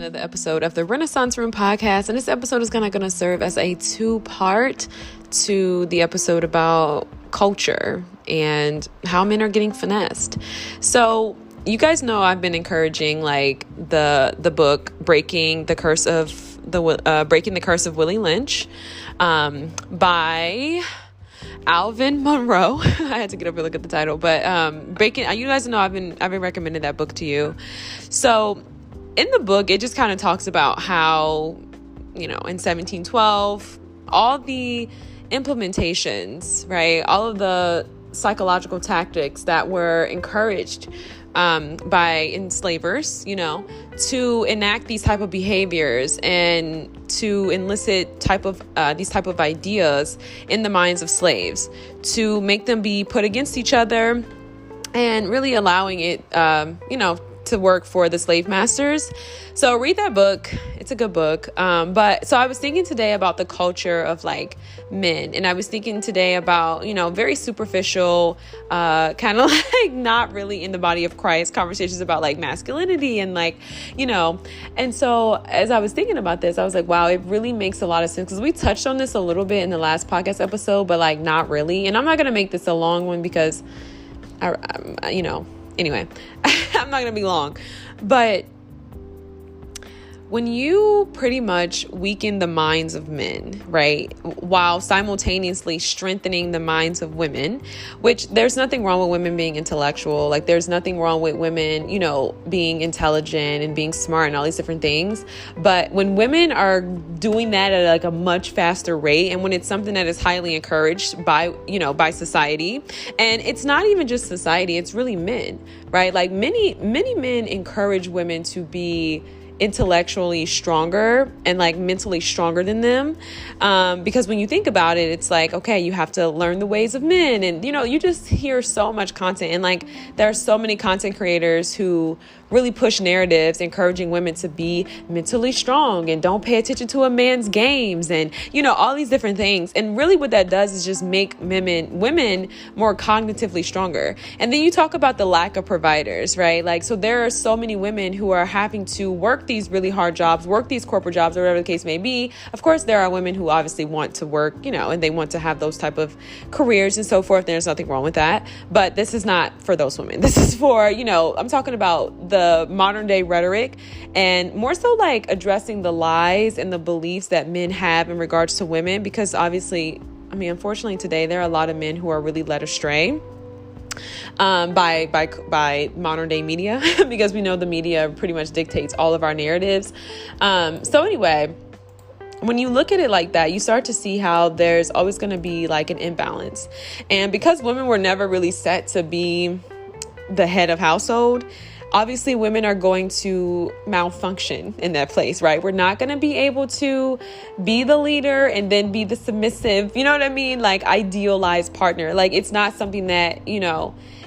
another episode of the Renaissance Room podcast, and this episode is going to serve as a two-part to the episode about culture and how men are getting finessed. So you guys know I've been encouraging like the book Breaking the Curse of Willie Lynch by Alvin Monroe. I had to get up and look at the title, but you guys know I've been recommending that book to you. So in the book, it just kind of talks about how, in 1712, all the implementations, right? All of the psychological tactics that were encouraged by enslavers, to enact these type of behaviors and to elicit these type of ideas in the minds of slaves, to make them be put against each other and really allowing it, to work for the slave masters. So read that book. It's a good book. But so I was thinking today about the culture of like men, and I was thinking today about, very superficial, kind of like not really in the body of Christ conversations about like masculinity and like, and so as I was thinking about this, I was like, wow, it really makes a lot of sense, because we touched on this a little bit in the last podcast episode, but like not really. And I'm not going to make this a long one because anyway, I'm not going to be long, but when you pretty much weaken the minds of men, right, while simultaneously strengthening the minds of women, which there's nothing wrong with women being intellectual. Like there's nothing wrong with women, being intelligent and being smart and all these different things. But when women are doing that at like a much faster rate, and when it's something that is highly encouraged by society, and it's not even just society, it's really men, right? Like many men encourage women to be intellectually stronger and like mentally stronger than them, because when you think about it, it's like, okay, you have to learn the ways of men, and you just hear so much content, and like there are so many content creators who really push narratives encouraging women to be mentally strong and don't pay attention to a man's games and all these different things. And really what that does is just make women more cognitively stronger. And then you talk about the lack of providers, right? Like, so there are so many women who are having to work these really hard jobs, work these corporate jobs, or whatever the case may be. Of course, there are women who obviously want to work, and they want to have those type of careers and so forth. There's nothing wrong with that. But this is not for those women. This is for, I'm talking about the modern day rhetoric, and more so like addressing the lies and the beliefs that men have in regards to women, because obviously, unfortunately today, there are a lot of men who are really led astray by modern day media, because we know the media pretty much dictates all of our narratives. So anyway, when you look at it like that, you start to see how there's always going to be like an imbalance. And because women were never really set to be the head of household, obviously women are going to malfunction in that place, right? We're not going to be able to be the leader and then be the submissive, like idealized partner. Like it's not something that,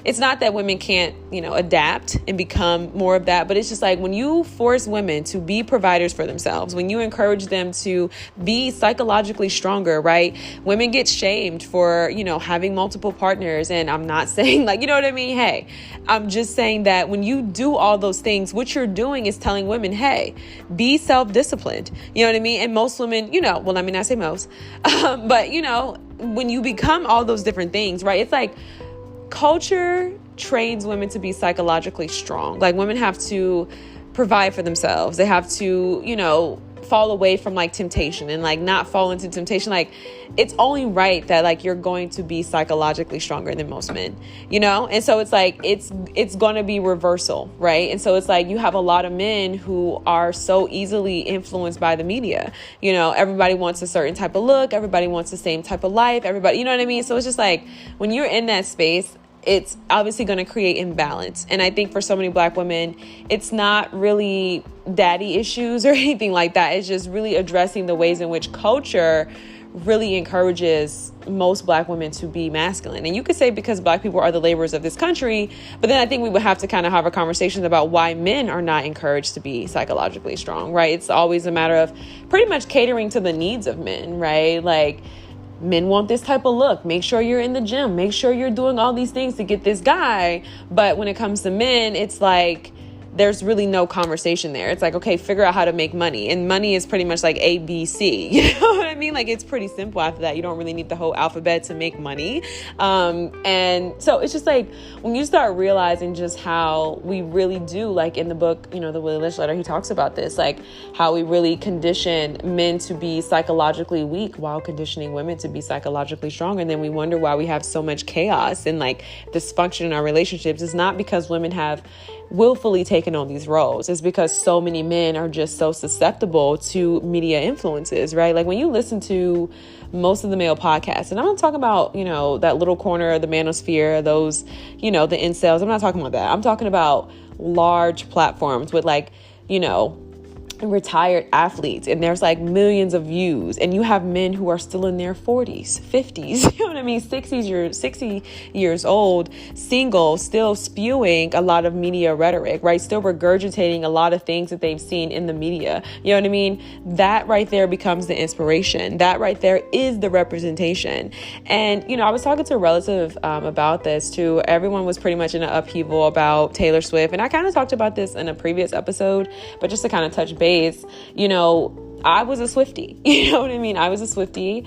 it's not that women can't, adapt and become more of that, but it's just like when you force women to be providers for themselves, when you encourage them to be psychologically stronger, right? Women get shamed for, having multiple partners. And I'm not saying like, Hey, I'm just saying that when you do all those things, what you're doing is telling women, hey, be self-disciplined. You know what I mean? And most women, well, I mean, I say most, but when you become all those different things, right? It's like, culture trains women to be psychologically strong. Like women have to provide for themselves. They have to, fall away from like temptation and like not fall into temptation. Like it's only right that like you're going to be psychologically stronger than most men, And so it's like, it's going to be reversal, right? And so it's like you have a lot of men who are so easily influenced by the media. Everybody wants a certain type of look. Everybody wants the same type of life. Everybody, you know what I mean? So it's just like when you're in that space, it's obviously going to create imbalance. And I think for so many Black women, it's not really daddy issues or anything like that. It's just really addressing the ways in which culture really encourages most Black women to be masculine. And you could say because Black people are the laborers of this country, but then I think we would have to kind of have a conversation about why men are not encouraged to be psychologically strong, right? It's always a matter of pretty much catering to the needs of men, right? Like, men want this type of look. Make sure you're in the gym. Make sure you're doing all these things to get this guy. But when it comes to men, it's like, there's really no conversation there. It's like, okay, figure out how to make money. And money is pretty much like A, B, C. You know what I mean? Like, it's pretty simple after that. You don't really need the whole alphabet to make money. And so it's just like, when you start realizing just how we really do, like in the book, you know, the Willie Lynch Letter, he talks about this, like how we really condition men to be psychologically weak while conditioning women to be psychologically strong. And then we wonder why we have so much chaos and like dysfunction in our relationships. It's not because women have willfully taken on these roles. It's because so many men are just so susceptible to media influences, right? Like when you listen to most of the male podcasts, and I'm not talking about, you know, that little corner of the manosphere, those, you know, the incels. I'm not talking about that. I'm talking about large platforms with like, you know, retired athletes, and there's like millions of views, and you have men who are still in their 40s, 50s, you know what I mean, 60 years old, single, still spewing a lot of media rhetoric, right? Still regurgitating a lot of things that they've seen in the media. You know what I mean? That right there becomes the inspiration. That right there is the representation. And, you know, I was talking to a relative about this too. Everyone was pretty much in an upheaval about Taylor Swift. And I kind of talked about this in a previous episode, but just to kind of touch base, you know, I was a Swiftie, you know what I mean? I was a Swiftie.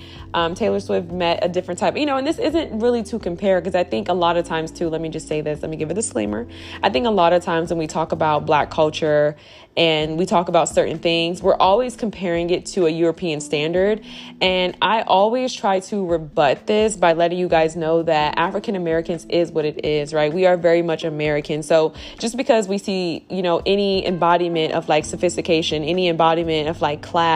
Taylor Swift met a different type, you know, and this isn't really to compare, because I think a lot of times too, let me just say this, let me give a disclaimer. I think a lot of times when we talk about Black culture and we talk about certain things, we're always comparing it to a European standard. And I always try to rebut this by letting you guys know that African Americans is what it is, right? We are very much American. So just because we see, you know, any embodiment of like sophistication, any embodiment of like class,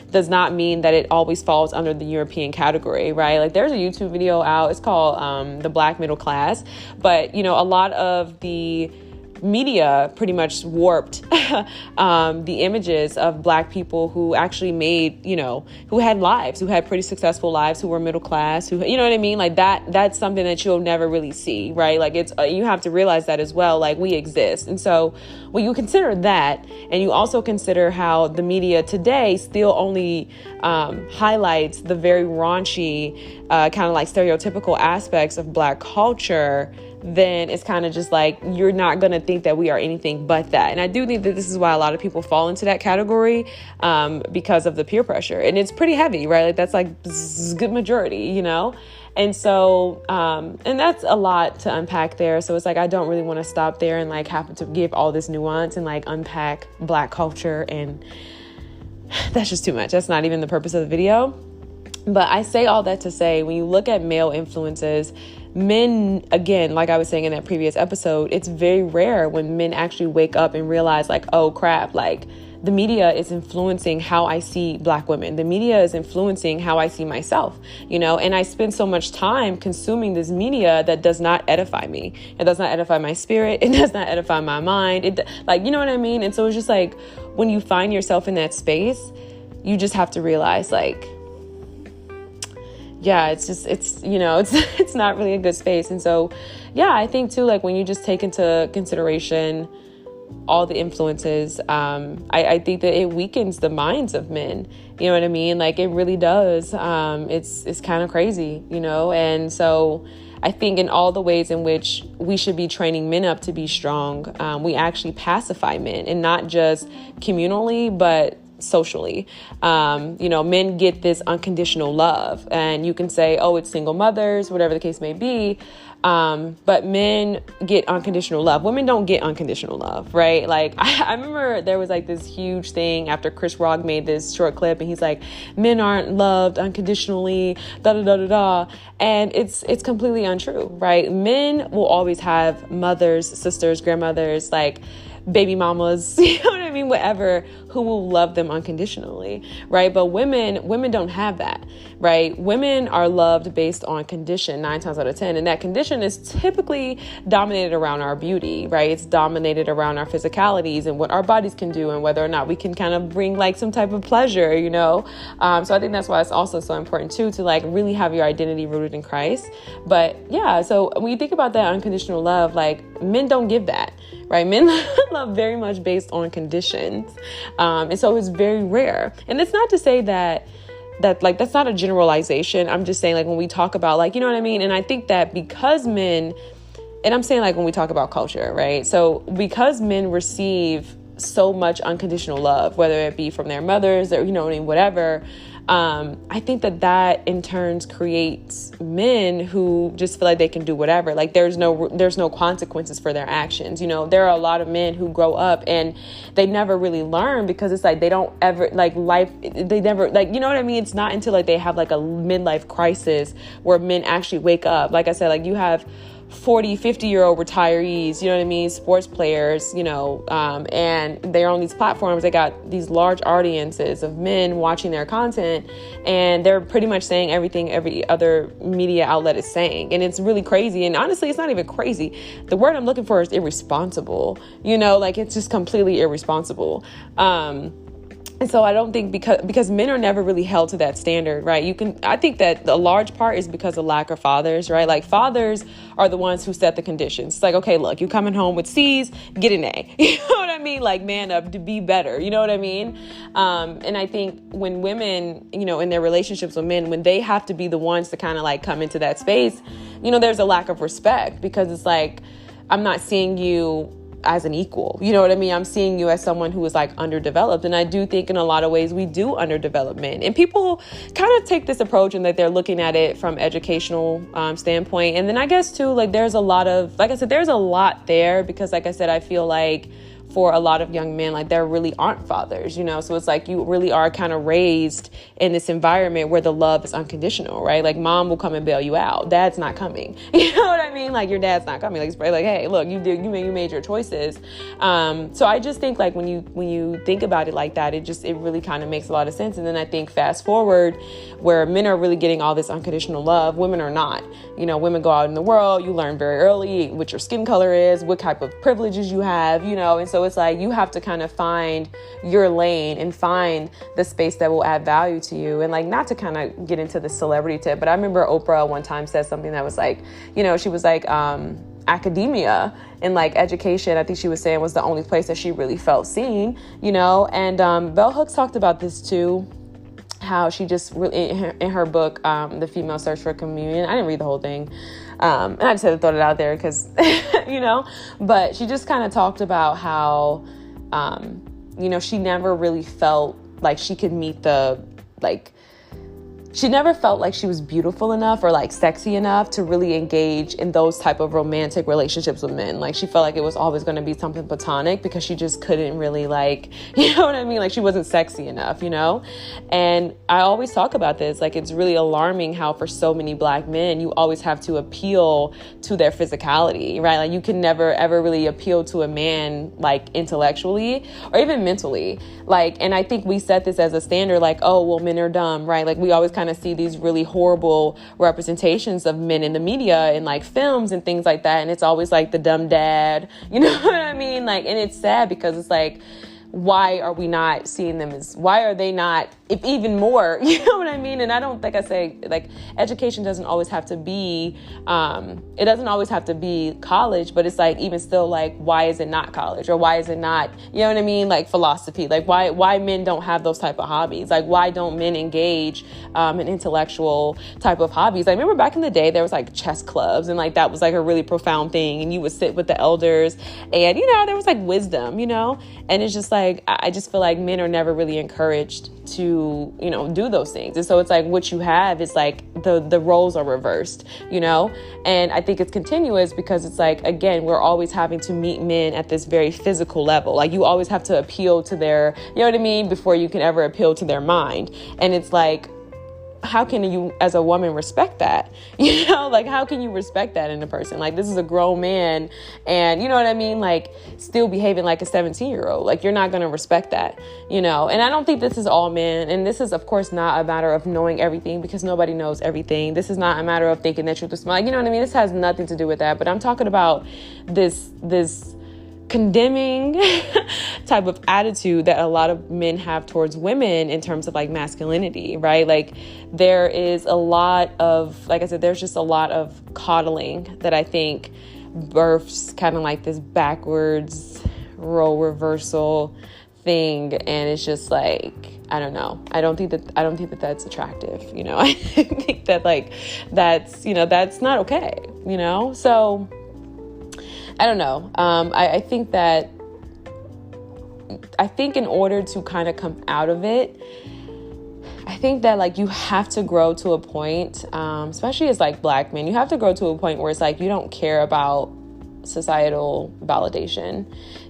does not mean that it always falls under the European category, right? Like there's a YouTube video out, it's called The Black Middle Class. But, you know, a lot of the media pretty much warped the images of Black people who actually made, you know, who had lives, who had pretty successful lives, who were middle class, who, you know what I mean? Like that's something that you'll never really see, right? Like it's, you have to realize that as well, like we exist. And so when you consider that, and you also consider how the media today still only highlights the very raunchy, kind of like stereotypical aspects of Black culture, then it's kind of just like, you're not going to think that we are anything but that. And I do think that this is why a lot of people fall into that category, because of the peer pressure. And it's pretty heavy, right? Like that's like a good majority, you know? And so, and that's a lot to unpack there. So it's like, I don't really want to stop there and like have to give all this nuance and like unpack Black culture. And that's just too much. That's not even the purpose of the video. But I say all that to say, when you look at male influences, men, again, like I was saying in that previous episode, it's very rare when men actually wake up and realize like, oh crap, like the media is influencing how I see Black women. The media is influencing how I see myself, you know, and I spend so much time consuming this media that does not edify me. It does not edify my spirit. It does not edify my mind. It, like, you know what I mean? And so it's just like, when you find yourself in that space, you just have to realize like, yeah, it's just, it's, you know, it's not really a good space. And so, yeah, I think too, like when you just take into consideration all the influences, I think that it weakens the minds of men. You know what I mean? Like it really does. It's kind of crazy, you know? And so I think in all the ways in which we should be training men up to be strong, we actually pacify men, and not just communally, but socially. You know, men get this unconditional love, and you can say, oh, it's single mothers, whatever the case may be. But men get unconditional love. Women don't get unconditional love, right? Like I remember there was like this huge thing after Chris Rock made this short clip, and he's like, men aren't loved unconditionally, da da da da da. And it's completely untrue, right? Men will always have mothers, sisters, grandmothers, like baby mamas, you know what I mean? Whatever, who will love them unconditionally, right? But women don't have that, right? Women are loved based on condition 9 times out of 10. And that condition is typically dominated around our beauty, right? It's dominated around our physicalities and what our bodies can do, and whether or not we can kind of bring like some type of pleasure, you know? So I think that's why it's also so important too, to like really have your identity rooted in Christ. But yeah, so when you think about that unconditional love, like men don't give that, right? Men love very much based on conditions. And so it's very rare. And it's not to say that like, that's not a generalization. I'm just saying like when we talk about like, you know what I mean? And I think that because men and I'm saying like when we talk about culture, right? So because men receive so much unconditional love, whether it be from their mothers or, whatever, I think that in turns creates men who just feel like they can do whatever. Like there's no consequences for their actions. There are a lot of men who grow up and they never really learn, because it's like they don't ever like life. They never like, you know what I mean? It's not until like they have like a midlife crisis where men actually wake up. Like I said, like you have 40, 50-year-old retirees, you know what I mean? Sports players, and they're on these platforms. They got these large audiences of men watching their content, and they're pretty much saying everything every other media outlet is saying. And it's really crazy. And honestly, it's not even crazy. The word I'm looking for is irresponsible. Like it's just completely irresponsible. And so I don't think because men are never really held to that standard, right? I think that a large part is because of lack of fathers, right? Like fathers are the ones who set the conditions. It's like, okay, look, you coming home with C's, get an A. You know what I mean? Like man up, to be better. You know what I mean? And I think when women, in their relationships with men, when they have to be the ones to kind of like come into that space, there's a lack of respect, because it's like, I'm not seeing you as an equal, you know what I mean? I'm seeing you as someone who is like underdeveloped. And I do think in a lot of ways we do underdevelop men. And people kind of take this approach and that they're looking at it from educational standpoint. And then I guess too, like there's a lot of, like I said, there's a lot there, because like I said, I feel like for a lot of young men, like there really aren't fathers, so it's like you really are kind of raised in this environment where the love is unconditional, right? Like mom will come and bail you out, dad's not coming. You know what I mean? Like your dad's not coming. Like it's like, hey, look, you made your choices. So I just think like when you think about it like that, it really kind of makes a lot of sense. And then I think fast forward, where men are really getting all this unconditional love, women are not. Women go out in the world, you learn very early what your skin color is, what type of privileges you have, and so it's like you have to kind of find your lane and find the space that will add value to you. And like, not to kind of get into the celebrity tip, but I remember Oprah one time said something that was like, she was like, academia and like education, I think she was saying, was the only place that she really felt seen, and Bell Hooks talked about this too, how she just really in her book, The Female Search for Communion. I didn't read the whole thing. And I just had to throw it out there because, but she just kind of talked about how, she never really felt like she could meet she never felt like she was beautiful enough or like sexy enough to really engage in those type of romantic relationships with men. Like she felt like it was always going to be something platonic, because she just couldn't really like, you know what I mean? Like she wasn't sexy enough, And I always talk about this. Like it's really alarming how for so many Black men, you always have to appeal to their physicality, right? Like you can never ever really appeal to a man like intellectually or even mentally. Like, and I think we set this as a standard, like, oh, well, men are dumb, right? Like we always kind of see these really horrible representations of men in the media and like films and things like that. And it's always like the dumb dad, you know what I mean? Like, and it's sad because it's like, why are we not seeing them why are they not, if even more, you know what I mean? And I don't think I say like education doesn't always have to be, it doesn't always have to be college, but it's like, even still, like, why is it not college? Or why is it not, you know what I mean? Like philosophy, like why men don't have those type of hobbies? Like why don't men engage in intellectual type of hobbies? I remember back in the day, there was like chess clubs, and like that was like a really profound thing. And you would sit with the elders and, there was like wisdom, and it's just like, I just feel like men are never really encouraged to, do those things. And so it's like what you have is like the roles are reversed, and I think it's continuous because it's like, again, we're always having to meet men at this very physical level. Like you always have to appeal to their, you know what I mean, before you can ever appeal to their mind. And it's like, how can you as a woman respect that? Like how can you respect that in a person? Like this is a grown man and you know what I mean? Like still behaving like a 17-year-old. Like you're not going to respect that, And I don't think this is all men. And this is of course not a matter of knowing everything, because nobody knows everything. This is not a matter of thinking that you're the smart. You know what I mean? This has nothing to do with that. But I'm talking about this condemning type of attitude that a lot of men have towards women in terms of like masculinity, right? Like there is a lot of, like I said, there's just a lot of coddling that I think births kind of like this backwards role reversal thing. And it's just like, I don't know. I don't think that that's attractive. I think that like, that's not okay, So I don't know. I think in order to kind of come out of it, I think that like you have to grow to a point, especially as like Black men, you have to grow to a point where it's like you don't care about societal validation,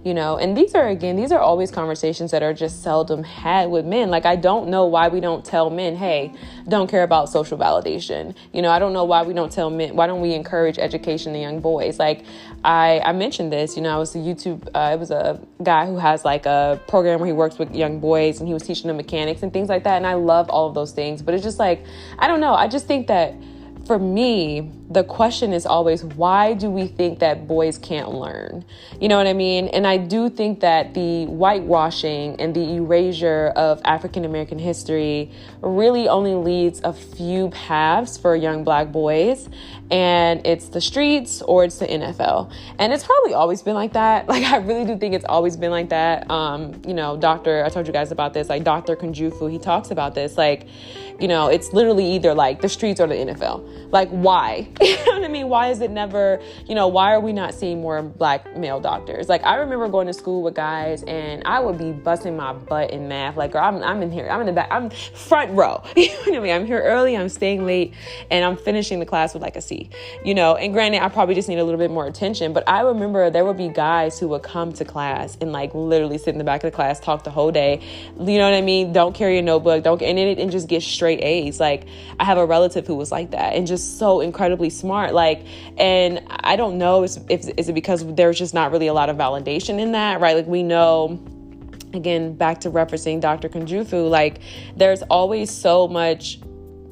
and these are always conversations that are just seldom had with men. Like, I don't know why we don't tell men, hey, don't care about social validation. I don't know why we don't tell men, why don't we encourage education in young boys? Like, I mentioned this, I was it was a guy who has like a program where he works with young boys, and he was teaching them mechanics and things like that. And I love all of those things, but it's just like, I don't know. I just think that for me, the question is always, why do we think that boys can't learn? You know what I mean? And I do think that the whitewashing and the erasure of African American history really only leads a few paths for young Black boys. And it's the streets or it's the NFL. And it's probably always been like that. Like, I really do think it's always been like that. I told you guys about this, like Dr. Kunjufu, he talks about this, like, it's literally either like the streets or the NFL. Like, why? You know what I mean? Why is it never, why are we not seeing more Black male doctors? Like, I remember going to school with guys and I would be busting my butt in math. Like, girl, I'm in here. I'm in the back. I'm front row. You know what I mean? I'm here early. I'm staying late and I'm finishing the class with like a C, and granted, I probably just need a little bit more attention, but I remember there would be guys who would come to class and like literally sit in the back of the class, talk the whole day. You know what I mean? Don't carry a notebook. And just get straight A's. Like, I have a relative who was like that and just so incredibly smart. Like, and I don't know is it because there's just not really a lot of validation in that, right? Like, we know, again, back to referencing Dr. Kunjufu, like, there's always so much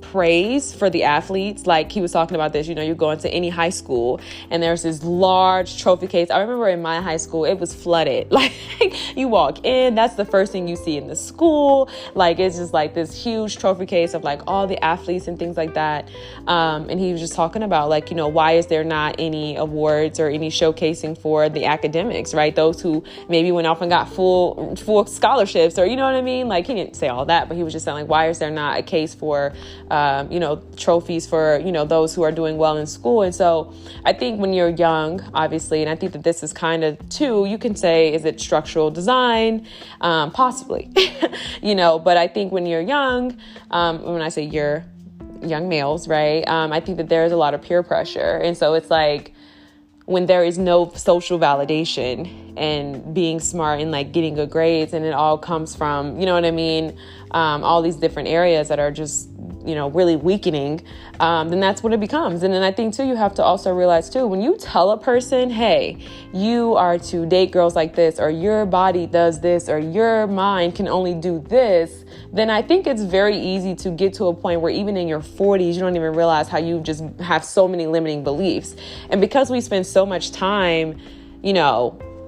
praise for the athletes. Like, he was talking about this, you go into any high school and there's this large trophy case. I remember in my high school, it was flooded. Like, you walk in, that's the first thing you see in the school. Like, it's just like this huge trophy case of like all the athletes and things like that. And he was just talking about like, why is there not any awards or any showcasing for the academics, right? Those who maybe went off and got full scholarships, or, you know what I mean? Like, he didn't say all that, but he was just saying like, why is there not a case for trophies for, those who are doing well in school? And so I think when you're young, obviously, and I think that this is kind of too, you can say, is it structural design? Possibly, but I think when you're young, when I say you're young males, right? I think that there's a lot of peer pressure. And so it's like, when there is no social validation and being smart and like getting good grades, and it all comes from, all these different areas that are just, really weakening, then that's what it becomes. And then I think too, you have to also realize too, when you tell a person, hey, you are to date girls like this, or your body does this, or your mind can only do this, then I think it's very easy to get to a point where even in your 40s, you don't even realize how you just have so many limiting beliefs. And because we spend so much time,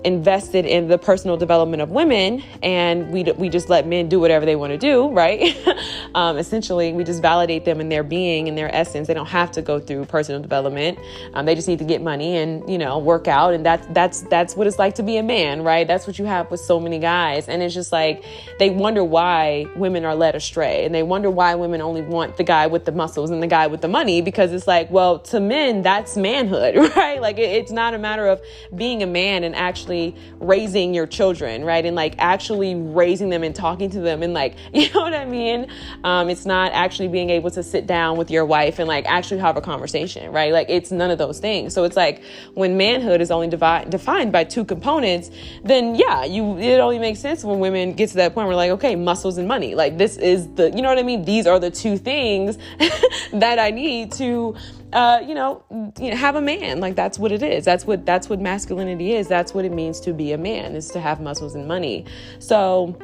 invested in the personal development of women, and we just let men do whatever they want to do, right? Essentially, we just validate them in their being, in their essence. They don't have to go through personal development. They just need to get money and, work out. And that's what it's like to be a man, right? That's what you have with so many guys. And it's just like, they wonder why women are led astray, and they wonder why women only want the guy with the muscles and the guy with the money, because it's like, well, to men, that's manhood, right? Like, it's not a matter of being a man and actually raising your children, right? And like actually raising them and talking to them and like, you know what I mean? It's not actually being able to sit down with your wife and like actually have a conversation, right? Like, it's none of those things. So it's like, when manhood is only defined by two components, then yeah, it only makes sense when women get to that point where like, okay, muscles and money, like this is the, you know what I mean? These are the two things that I need to have a man. Like, that's what it is. That's what masculinity is. That's what it means to be a man, is to have muscles and money. So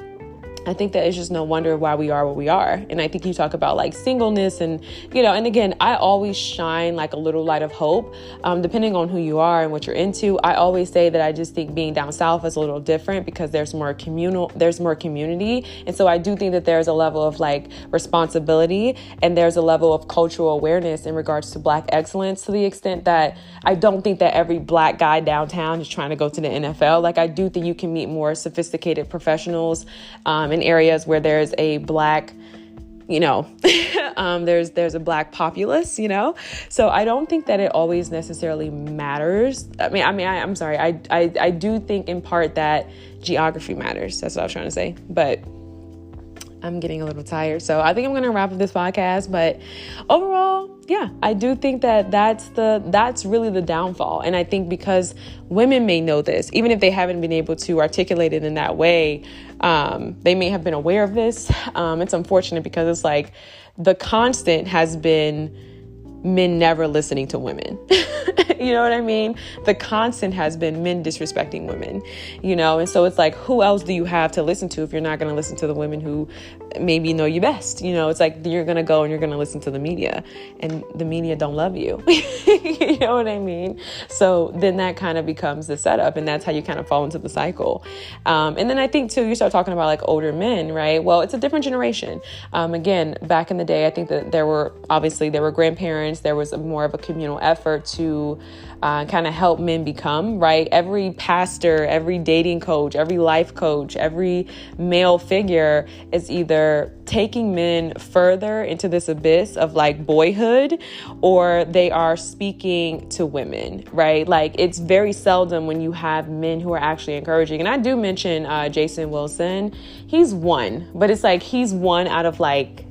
I think that it's just no wonder why we are what we are. And I think you talk about like singleness and, and again, I always shine like a little light of hope, depending on who you are and what you're into. I always say that I just think being down south is a little different because there's more community. And so I do think that there's a level of like responsibility, and there's a level of cultural awareness in regards to Black excellence, to the extent that I don't think that every Black guy downtown is trying to go to the NFL. Like, I do think you can meet more sophisticated professionals, in areas where there's a Black there's a black populace, so I don't think that it always necessarily matters. I'm sorry. I do think in part that geography matters. That's what I was trying to say, but I'm getting a little tired. So I think I'm going to wrap up this podcast, but overall, yeah, I do think that that's really the downfall. And I think because women may know this, even if they haven't been able to articulate it in that way, they may have been aware of this. It's unfortunate because it's like the constant has been men never listening to women. You know what I mean? The constant has been men disrespecting women, and so it's like, who else do you have to listen to if you're not going to listen to the women who maybe know you best? It's like you're going to go and you're going to listen to the media, and the media don't love you. You know what I mean? So then that kind of becomes the setup, and that's how you kind of fall into the cycle. And then I think too, you start talking about like older men, right? Well, it's a different generation. Again, back in the day, I think that there were grandparents. There was more of a communal effort to kind of help men become, right? Every pastor, every dating coach, every life coach, every male figure is either taking men further into this abyss of like boyhood, or they are speaking to women, right? Like it's very seldom when you have men who are actually encouraging. And I do mention Jason Wilson. He's one, but it's like he's one out of like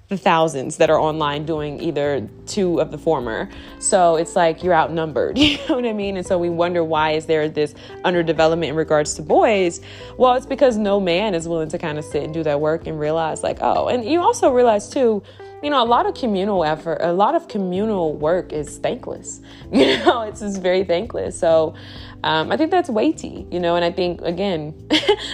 the thousands that are online doing either two of the former. So it's like you're outnumbered, you know what I mean? And so we wonder, why is there this underdevelopment in regards to boys? Well, it's because no man is willing to kind of sit and do that work and realize like, oh, and you also realize too, a lot of communal effort, a lot of communal work is thankless. It's just very thankless. So I think that's weighty, and I think, again,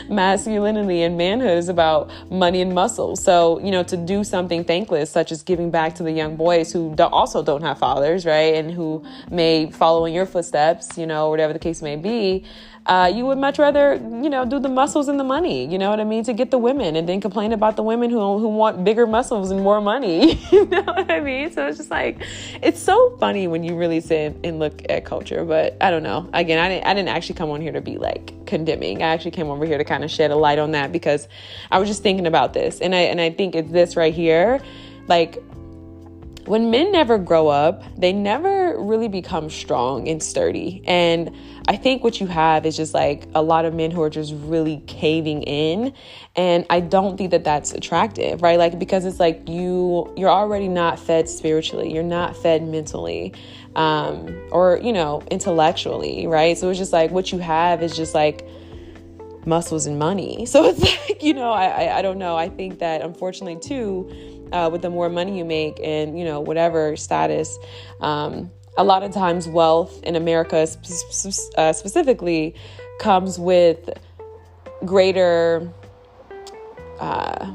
masculinity and manhood is about money and muscle. So, to do something thankless, such as giving back to the young boys who also don't have fathers, right? And who may follow in your footsteps, whatever the case may be. You would much rather, do the muscles and the money, you know what I mean, to get the women, and then complain about the women who want bigger muscles and more money, you know what I mean? So it's just like, it's so funny when you really sit and look at culture. But I don't know. Again, I didn't actually come on here to be like condemning. I actually came over here to kind of shed a light on that, because I was just thinking about this, and I think it's this right here, like, when men never grow up, they never really become strong and sturdy. And I think what you have is just like a lot of men who are just really caving in. And I don't think that that's attractive, right? Like, because it's like you're already not fed spiritually. You're not fed mentally, or, intellectually, right? So it's just like what you have is just like muscles and money. So it's like, I don't know. I think that unfortunately too, with the more money you make and, whatever status, a lot of times wealth in America specifically comes with greater, I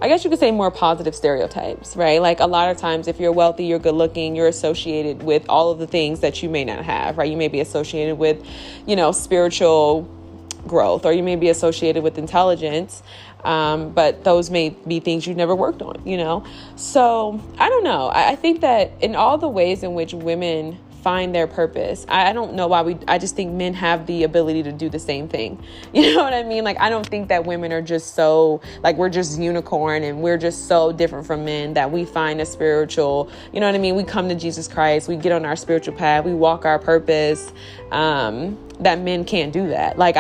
guess you could say more positive stereotypes, right? Like a lot of times if you're wealthy, you're good looking, you're associated with all of the things that you may not have, right? You may be associated with, spiritual growth, or you may be associated with intelligence. But those may be things you've never worked on, So I don't know. I think that in all the ways in which women find their purpose, I don't know why I just think men have the ability to do the same thing. You know what I mean? Like, I don't think that women are just so, like, we're just unicorn and we're just so different from men that we find a spiritual, you know what I mean? We come to Jesus Christ, we get on our spiritual path, we walk our purpose, that men can't do that. Like,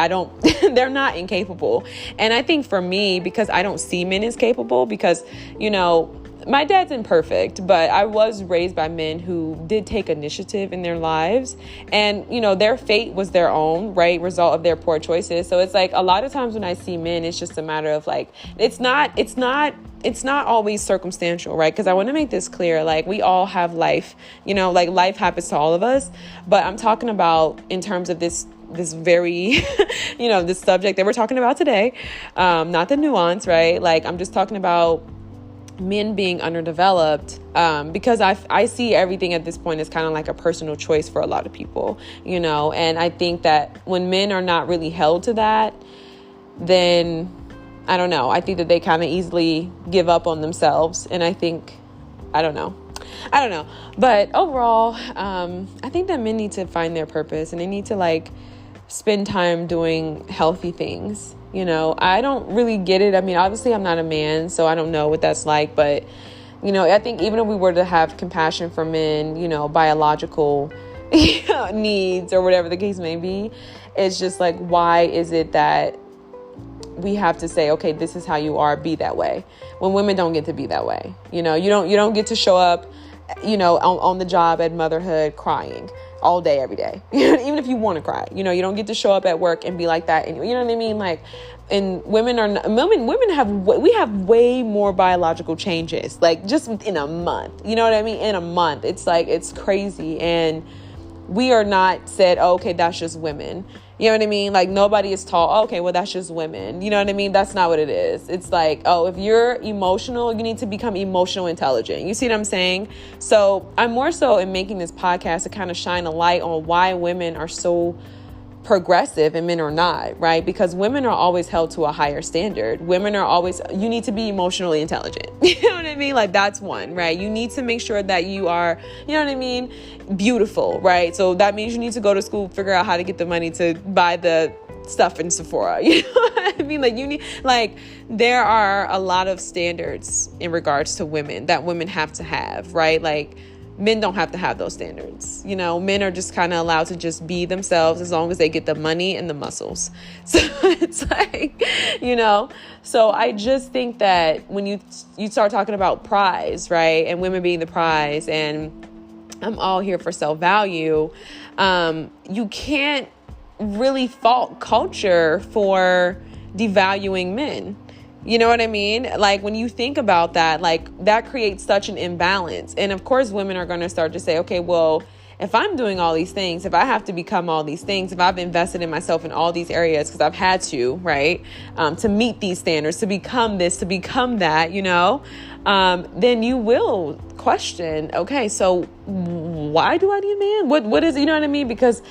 they're not incapable. And I think for me, because I don't see men as capable, because, my dad's imperfect, but I was raised by men who did take initiative in their lives, and, their fate was their own, right? Result of their poor choices. So it's like a lot of times when I see men, it's just a matter of like, it's not always circumstantial, right? Because I want to make this clear. Like, we all have life, like life happens to all of us, but I'm talking about in terms of this very, this subject that we're talking about today, not the nuance, right? Like, I'm just talking about men being underdeveloped, because I see everything at this point as kind of like a personal choice for a lot of people, and I think that when men are not really held to that, then I don't know. I think that they kind of easily give up on themselves. And I think, I don't know. But overall, I think that men need to find their purpose, and they need to like spend time doing healthy things. I don't really get it. I mean, obviously I'm not a man, so I don't know what that's like, but I think even if we were to have compassion for men, biological needs or whatever the case may be, it's just like, why is it that we have to say, okay, this is how you are, be that way, when women don't get to be that way? You don't get to show up, on the job at motherhood crying all day, every day, even if you want to cry. You don't get to show up at work and be like that. And you know what I mean? Like, and women have way more biological changes, like just in a month. You know what I mean? In a month, it's like, it's crazy. And we are not said, oh, okay, that's just women. You know what I mean? Like, nobody is taught, oh, okay, well, that's just women. You know what I mean? That's not what it is. It's like, oh, if you're emotional, you need to become emotional intelligent. You see what I'm saying? So I'm more so in making this podcast to kind of shine a light on why women are so progressive and men are not, right? Because women are always held to a higher standard. Women are always, you need to be emotionally intelligent. You know what I mean? Like, that's one, right? You need to make sure that you are, you know what I mean? Beautiful, right? So that means you need to go to school, figure out how to get the money to buy the stuff in Sephora. You know what I mean? Like, there are a lot of standards in regards to women that women have to have, right? Like, men don't have to have those standards. Men are just kind of allowed to just be themselves as long as they get the money and the muscles. So it's like, so I just think that when you start talking about prize, right, and women being the prize, and I'm all here for self-value, you can't really fault culture for devaluing men. You know what I mean? Like, when you think about that, like, that creates such an imbalance. And of course, women are going to start to say, okay, well, if I'm doing all these things, if I have to become all these things, if I've invested in myself in all these areas because I've had to, right, to meet these standards, to become this, to become that, then you will question, okay, so why do I need a man? What is it? You know what I mean? Because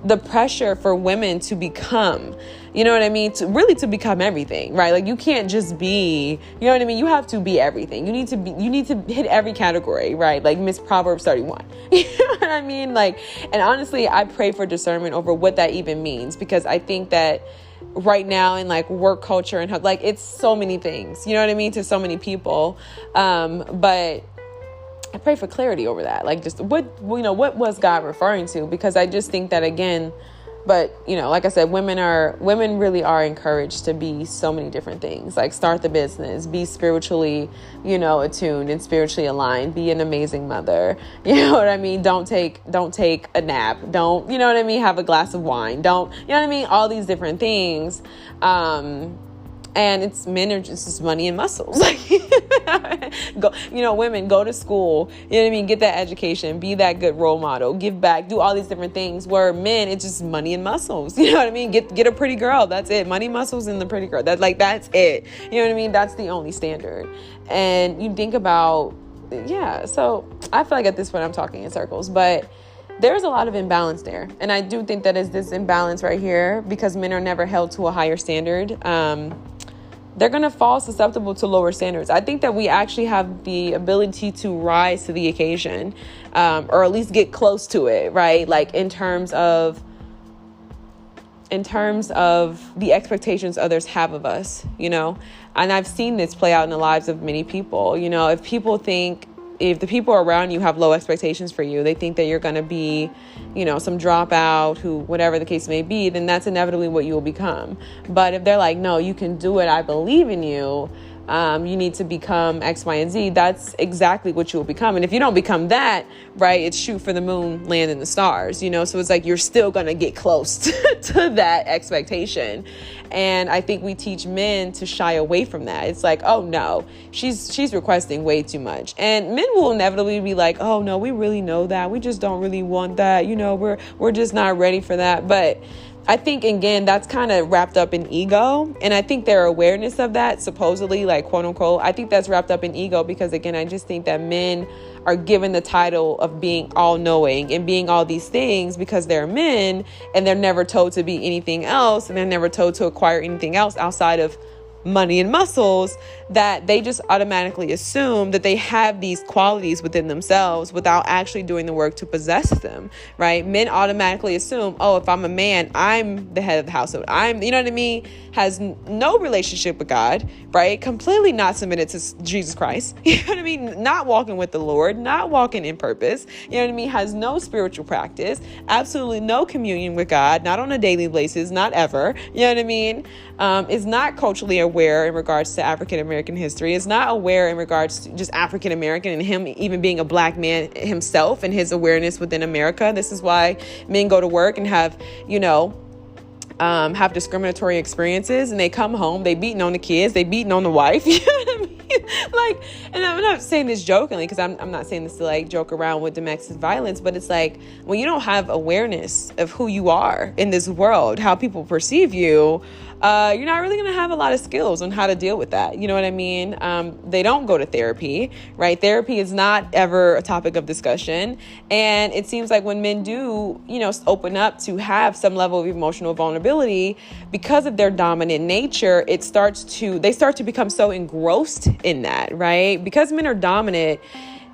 the pressure for women to become, you know what I mean? To become everything, right? Like, you can't just be, you know what I mean? You have to be everything. You need to hit every category, right? Like Miss Proverbs 31. You know what I mean? Like, and honestly, I pray for discernment over what that even means, because I think that right now in like work culture and like, it's so many things, you know what I mean? To so many people. But I pray for clarity over that. Like, just what was God referring to? Because I just think that, again, but, like I said, women really are encouraged to be so many different things, like start the business, be spiritually, attuned and spiritually aligned, be an amazing mother. You know what I mean? Don't take a nap. Don't, you know what I mean? Have a glass of wine. Don't, you know what I mean? All these different things. And it's men are just money and muscles. Like, women go to school, you know what I mean? Get that education, be that good role model, give back, do all these different things, where men, it's just money and muscles. You know what I mean? Get a pretty girl. That's it. Money, muscles, and the pretty girl. That's it. You know what I mean? That's the only standard. And you think about, so I feel like at this point I'm talking in circles, but there's a lot of imbalance there. And I do think that is this imbalance right here, because men are never held to a higher standard. They're going to fall susceptible to lower standards. I think that we actually have the ability to rise to the occasion, or at least get close to it, right? Like, in terms of the expectations others have of us, and I've seen this play out in the lives of many people. If the people around you have low expectations for you, they think that you're going to be, some dropout, whatever the case may be, then that's inevitably what you will become. But if they're like, no, you can do it, I believe in you, you need to become X, Y, and Z, that's exactly what you will become. And if you don't become that, right, it's shoot for the moon, land in the stars, so it's like you're still going to get close to that expectation. And I think we teach men to shy away from that. It's like, oh no, she's requesting way too much. And men will inevitably be like, oh no, we really know that. We just don't really want that. We're just not ready for that. But I think, again, that's kind of wrapped up in ego. And I think their awareness of that, supposedly, like, quote unquote, I think that's wrapped up in ego, because, again, I just think that men are given the title of being all knowing and being all these things because they're men, and they're never told to be anything else. And they're never told to acquire anything else outside of money and muscles, that they just automatically assume that they have these qualities within themselves without actually doing the work to possess them, right? Men automatically assume, oh, if I'm a man, I'm the head of the household. You know what I mean? Has no relationship with God, right? Completely not submitted to Jesus Christ. You know what I mean? Not walking with the Lord, not walking in purpose. You know what I mean? Has no spiritual practice, absolutely no communion with God, not on a daily basis, not ever. You know what I mean? Is not culturally aware in regards to African American history, is not aware in regards to just African American and him even being a black man himself and his awareness within America. This is why men go to work and have discriminatory experiences, and they come home, they beating on the kids, they beating on the wife. You know what I mean? Like, and I'm not saying this jokingly, because I'm not saying this to like joke around with domestic violence, but it's like when you don't have awareness of who you are in this world, how people perceive you, you're not really going to have a lot of skills on how to deal with that. You know what I mean? They don't go to therapy, right? Therapy is not ever a topic of discussion. And it seems like when men do, open up to have some level of emotional vulnerability, because of their dominant nature, they start to become so engrossed in that, right? Because men are dominant,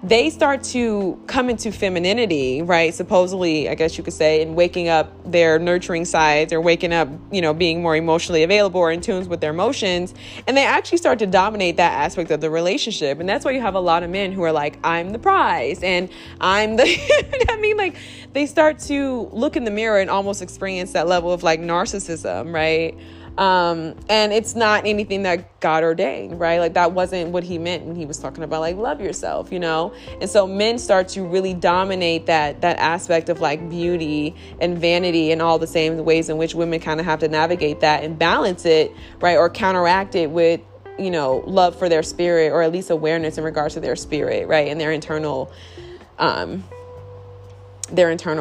they start to come into femininity, right? Supposedly, I guess you could say, and waking up their nurturing sides, or waking up, being more emotionally available or in tune with their emotions. And they actually start to dominate that aspect of the relationship. And that's why you have a lot of men who are like, I'm the prize and I'm the, I mean, like they start to look in the mirror and almost experience that level of like narcissism, right? And it's not anything that God ordained, right? Like that wasn't what he meant when he was talking about like, love yourself, And so men start to really dominate that aspect of like beauty and vanity and all the same ways in which women kind of have to navigate that and balance it, right? Or counteract it with, love for their spirit, or at least awareness in regards to their spirit, right? And their internal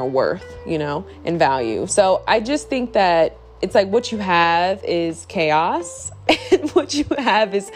worth, and value. So I just think that it's like what you have is chaos, and what you have is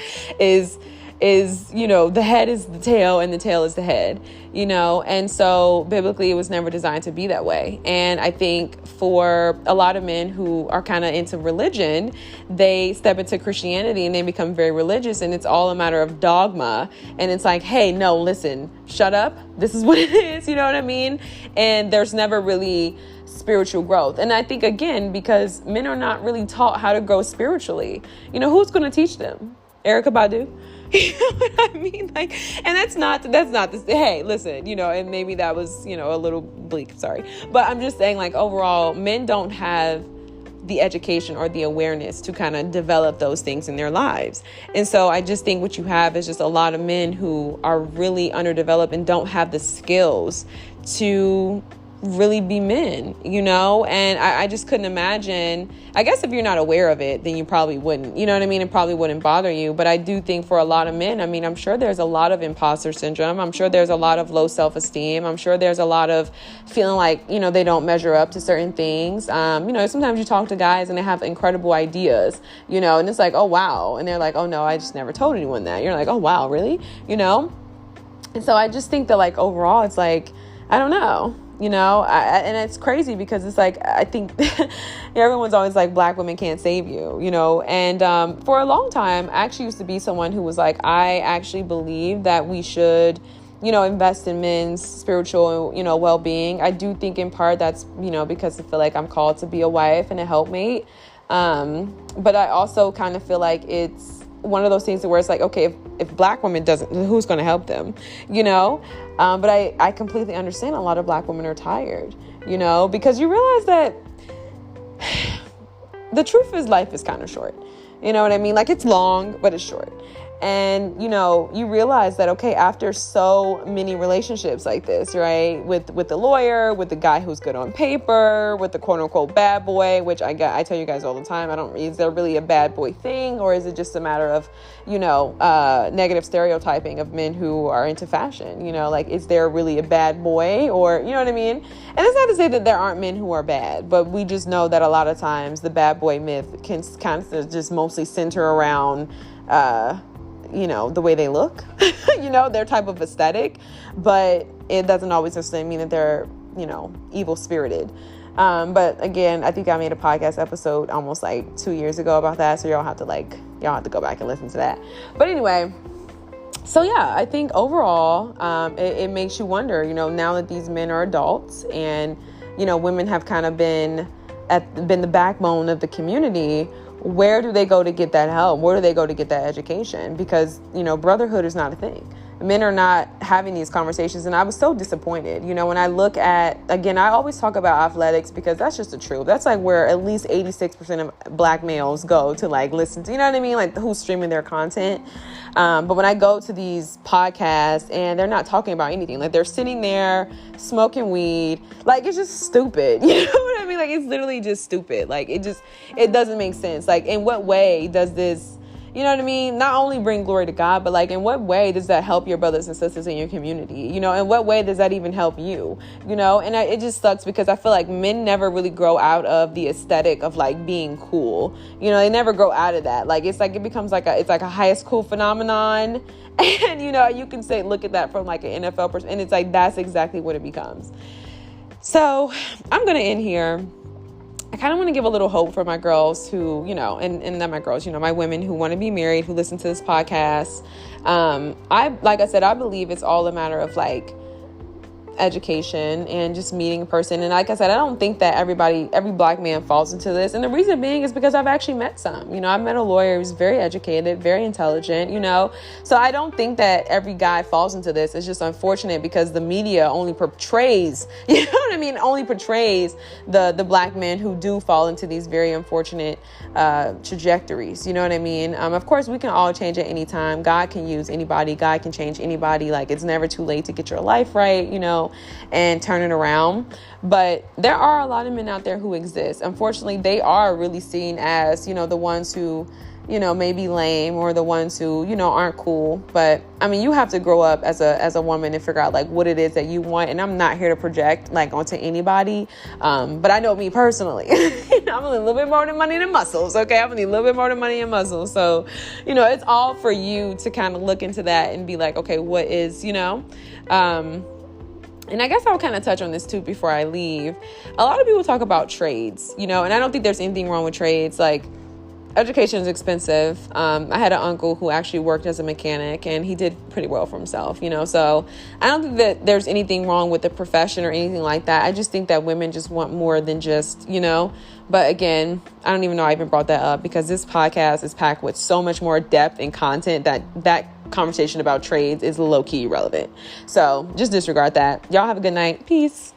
the head is the tail and the tail is the head, and so biblically it was never designed to be that way. And I think for a lot of men who are kind of into religion, they step into Christianity and they become very religious, and it's all a matter of dogma. And it's like, hey, no, listen, shut up. This is what it is. You know what I mean? And there's never really spiritual growth. And I think, again, because men are not really taught how to grow spiritually, who's going to teach them? Erykah Badu? You know what I mean? Like, and that's not this, hey, listen, and maybe that was, a little bleak, sorry. But I'm just saying, like, overall, men don't have the education or the awareness to kind of develop those things in their lives. And so I just think what you have is just a lot of men who are really underdeveloped and don't have the skills to really be men, and I just couldn't imagine. I guess if you're not aware of it, then you probably wouldn't, you know what I mean? It probably wouldn't bother you. But I do think for a lot of men, I mean, I'm sure there's a lot of imposter syndrome. I'm sure there's a lot of low self-esteem. I'm sure there's a lot of feeling like, they don't measure up to certain things. Sometimes you talk to guys and they have incredible ideas, and it's like, oh, wow. And they're like, oh, no, I just never told anyone that. You're like, oh, wow, really? And so I just think that, like, overall, it's like, I don't know. And it's crazy because it's like, I think everyone's always like, black women can't save you, and for a long time, I actually used to be someone who was like, I actually believe that we should, invest in men's spiritual, well-being. I do think in part that's, because I feel like I'm called to be a wife and a helpmate. But I also kind of feel like it's one of those things where it's like, okay, if black women doesn't, who's going to help them, but I completely understand a lot of black women are tired, because you realize that the truth is life is kind of short. You know what I mean? Like, it's long, but it's short. And, you realize that, okay, after so many relationships like this, right, with the lawyer, with the guy who's good on paper, with the quote unquote bad boy, which I tell you guys all the time, is there really a bad boy thing, or is it just a matter of, negative stereotyping of men who are into fashion? Like, is there really a bad boy, or, you know what I mean? And it's not to say that there aren't men who are bad, but we just know that a lot of times the bad boy myth can kind of just mostly center around, the way they look, their type of aesthetic, but it doesn't always necessarily mean that they're, evil spirited. But again, I think I made a podcast episode almost like 2 years ago about that. So y'all have to go back and listen to that. But anyway, so yeah, I think overall, it makes you wonder, now that these men are adults and, women have kind of been the backbone of the community, where do they go to get that help? Where do they go to get that education? Because, brotherhood is not a thing. Men are not having these conversations. And I was so disappointed. When I look at, again, I always talk about athletics because that's just the truth. That's like where at least 86% of black males go to like listen to, you know what I mean? Like who's streaming their content. But when I go to these podcasts and they're not talking about anything, like they're sitting there smoking weed, like it's just stupid. You know what I mean? Like it's literally just stupid. Like it doesn't make sense. Like in what way does this, you know what I mean? Not only bring glory to God, but like in what way does that help your brothers and sisters in your community? In what way does that even help you? And it just sucks because I feel like men never really grow out of the aesthetic of like being cool. They never grow out of that. Like it's like it becomes like it's like a high school phenomenon. And you can say look at that from like an NFL person, and it's like that's exactly what it becomes. So I'm gonna end here. I kind of want to give a little hope for my girls who, and not my girls, my women who want to be married, who listen to this podcast. Like I said, I believe it's all a matter of like education and just meeting a person. And like I said, I don't think that every black man falls into this. And the reason being is because I've actually met some. I've met a lawyer who's very educated, very intelligent, So I don't think that every guy falls into this. It's just unfortunate because the media only portrays, only portrays the black men who do fall into these very unfortunate trajectories. You know what I mean? Of course, we can all change at any time. God can use anybody. God can change anybody. Like it's never too late to get your life right, and turn it around. But there are a lot of men out there who exist. Unfortunately, they are really seen as, the ones who, may be lame or the ones who, aren't cool. But I mean, you have to grow up as a woman and figure out like what it is that you want. And I'm not here to project like onto anybody. But I know me personally, I'm a little bit more than money than muscles. Okay. I'm a little bit more than money and muscles. So, it's all for you to kind of look into that and be like, okay, what is, and I guess I'll kind of touch on this too before I leave. A lot of people talk about trades, and I don't think there's anything wrong with trades. Like education is expensive. I had an uncle who actually worked as a mechanic and he did pretty well for himself, so I don't think that there's anything wrong with the profession or anything like that. I just think that women just want more than just, but again, I don't even know I even brought that up because this podcast is packed with so much more depth and content that conversation about trades is low-key irrelevant. So just disregard that. Y'all have a good night. Peace.